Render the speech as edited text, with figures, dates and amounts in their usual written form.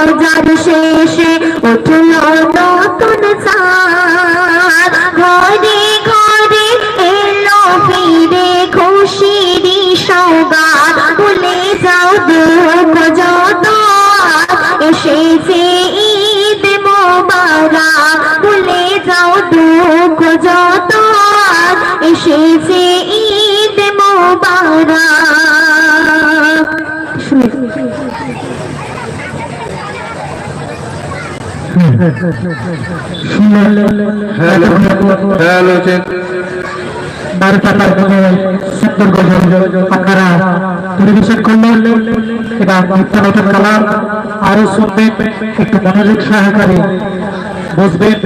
রোজার শেষে উঠল নতুন চাঁদ, ঘরে ঘরে এলো ফিরে খুশির সওগাত, ভুলে যাও দুঃখ যত এসেছে ঈদ মোবারক, ভুলে যাও দুঃখ যত এসেছে ঈদ মোবারক। আপনারা পরিবেশন করলেন এবং নতুন কালাম আরো শুনবেন, একটু মনোযোগ সহকারে বুঝবেন।